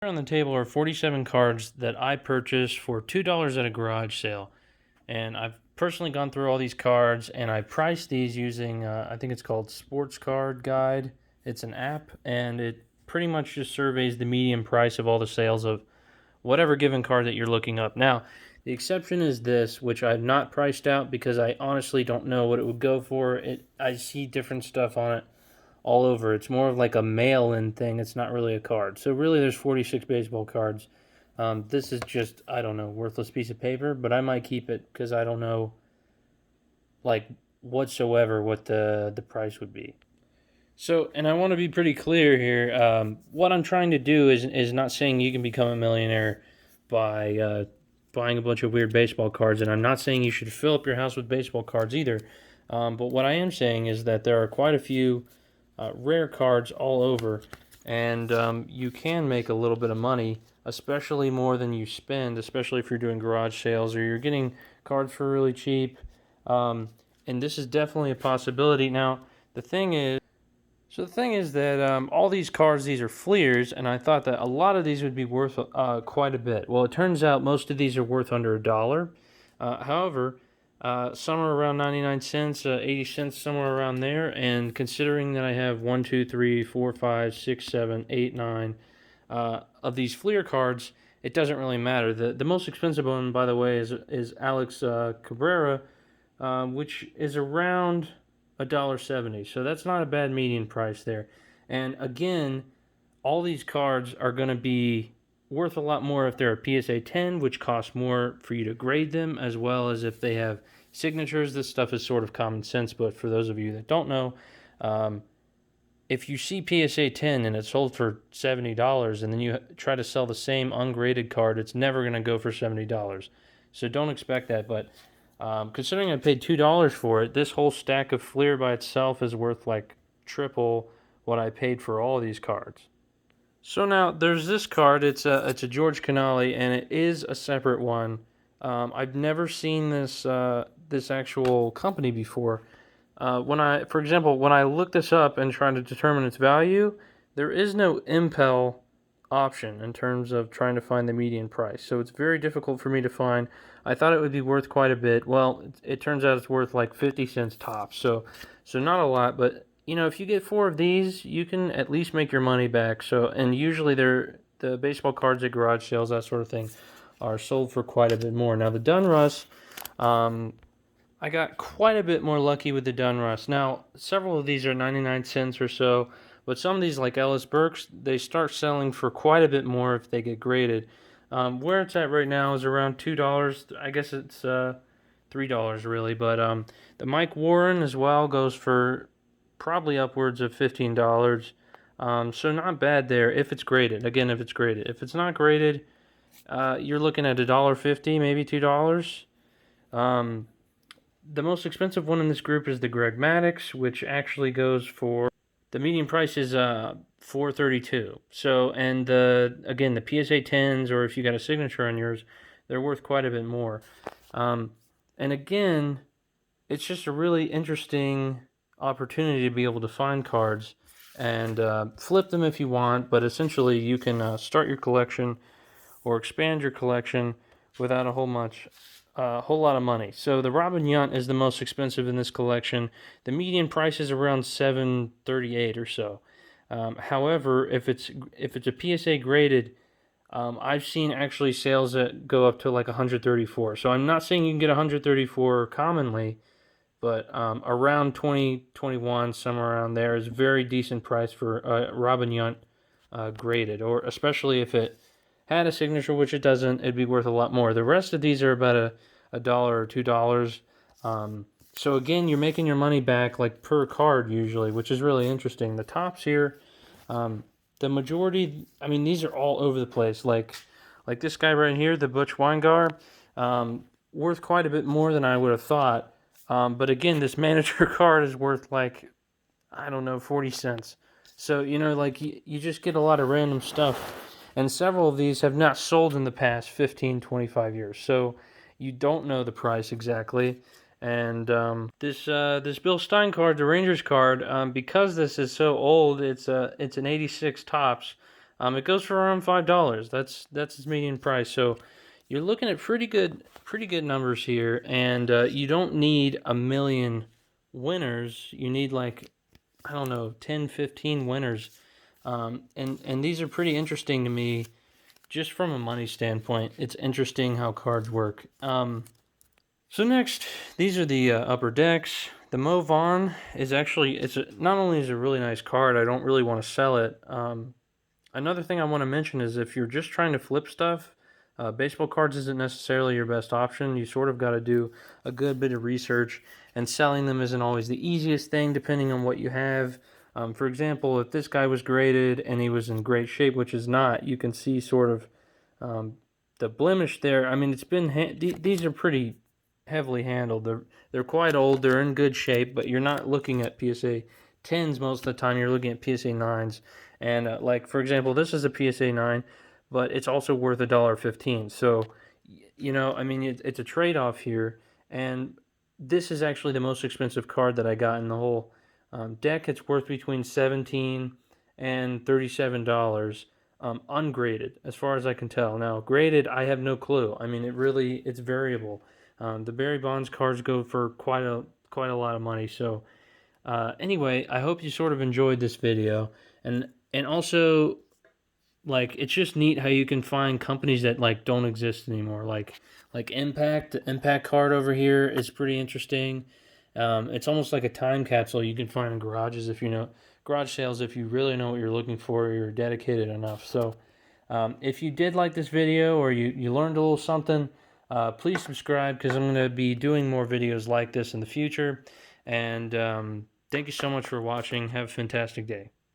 Here on the table are 47 cards that I purchased for $2 at a garage sale. And I've personally gone through all these cards and I priced these using, I think it's called Sports Card Guide. It's an app and it pretty much just surveys the median price of all the sales of whatever given card that you're looking up. Now, the exception is this, which I've not priced out because I honestly don't know what it would go for. I see different stuff on it all over. It's more of like a mail-in thing. It's not really a card. So really, there's 46 baseball cards. This is just, I don't know, worthless piece of paper, but I might keep it because I don't know, like, whatsoever what the price would be. So, and I want to be pretty clear here. What I'm trying to do is not saying you can become a millionaire by buying a bunch of weird baseball cards, and I'm not saying you should fill up your house with baseball cards either. But what I am saying is that there are quite a few rare cards all over, and you can make a little bit of money, especially more than you spend, especially if you're doing garage sales or you're getting cards for really cheap. And this is definitely a possibility. Now, the thing is, that all these cards, these are fleers, and I thought that a lot of these would be worth quite a bit. Well, it turns out most of these are worth under $1. However, some are around 99 cents, 80 cents, somewhere around there. And considering that I have 1, 2, 3, 4, 5, 6, 7, 8, 9 of these Fleer cards, it doesn't really matter. The most expensive one, by the way, is Alex Cabrera, which is around $1.70. So that's not a bad median price there. And again, all these cards are going to be worth a lot more if they're a PSA 10, which costs more for you to grade them, as well as if they have signatures. This stuff is sort of common sense, but for those of you that don't know, if you see PSA 10 and it's sold for $70 and then you try to sell the same ungraded card, it's never going to go for $70. So don't expect that. But considering I paid $2 for it, this whole stack of Fleer by itself is worth like triple what I paid for all of these cards. So now there's this card. It's a George Canali, and it is a separate one. I've never seen this actual company before. For example, when I look this up and try to determine its value, there is no impel option in terms of trying to find the median price. So it's very difficult for me to find. I thought it would be worth quite a bit. Well, it turns out it's worth like 50 cents tops. So not a lot, but if you get 4 of these, you can at least make your money back. So, and usually the baseball cards at garage sales, that sort of thing, are sold for quite a bit more. Now the Donruss, I got quite a bit more lucky with the Donruss. Now, several of these are 99 cents or so, but some of these, like Ellis Burks, they start selling for quite a bit more if they get graded. Where it's at right now is around $2. I guess it's $3 really, but the Mike Warren as well goes for probably upwards of $15. So not bad there if it's graded. Again, if it's graded. If it's not graded, you're looking at $1.50, maybe $2. The most expensive one in this group is the Greg Maddux, which actually goes for, the median price is $4.32. So, and again, the PSA 10s, or if you got a signature on yours, they're worth quite a bit more. And again, it's just a really interesting opportunity to be able to find cards and flip them if you want, but essentially you can start your collection or expand your collection without a whole lot of money. So the Robin Yount is the most expensive in this collection. The median price is around $7.38 or so. However, if it's a PSA graded, I've seen actually sales that go up to like 134. So I'm not saying you can get 134 commonly, but around 2021, somewhere around there, is a very decent price for Robin Yount graded, or especially if it had a signature, which it doesn't, it'd be worth a lot more. The rest of these are about a dollar or $2. So again, you're making your money back like per card usually, which is really interesting. The tops here, the majority, I mean, these are all over the place. Like this guy right here, the Butch Weingar, worth quite a bit more than I would have thought. But again, this manager card is worth like, I don't know, 40 cents. So, like you just get a lot of random stuff. And several of these have not sold in the past 15, 25 years. So you don't know the price exactly. And this Bill Stein card, the Rangers card, because this is so old, it's an 86 tops. It goes for around $5. That's its median price. So you're looking at pretty good numbers here, and you don't need a million winners. You need like, I don't know, 10, 15 winners. And these are pretty interesting to me, just from a money standpoint. It's interesting how cards work. So next, these are the upper decks. The Mo Vaughn is actually, not only is it a really nice card, I don't really want to sell it. Another thing I want to mention is if you're just trying to flip stuff, baseball cards isn't necessarily your best option. You sort of got to do a good bit of research, and selling them isn't always the easiest thing depending on what you have. For example, if this guy was graded and he was in great shape, which is not, you can see sort of the blemish there. I mean, these are pretty heavily handled. They're quite old. They're in good shape, but you're not looking at PSA 10s most of the time. You're looking at PSA 9s. And like, for example, this is a PSA 9, but it's also worth $1.15. So, I mean, it's a trade-off here. And this is actually the most expensive card that I got in the whole deck. It's worth between $17 and $37, ungraded, as far as I can tell. Now, graded, I have no clue. I mean, it's variable. The Barry Bonds cards go for quite a lot of money. So, anyway, I hope you sort of enjoyed this video, and also, like, it's just neat how you can find companies that like don't exist anymore. Like Impact, the Impact card over here is pretty interesting. It's almost like a time capsule you can find in garage sales, if you really know what you're looking for, or you're dedicated enough. So, if you did like this video, or you learned a little something, please subscribe, because I'm going to be doing more videos like this in the future. And thank you so much for watching. Have a fantastic day.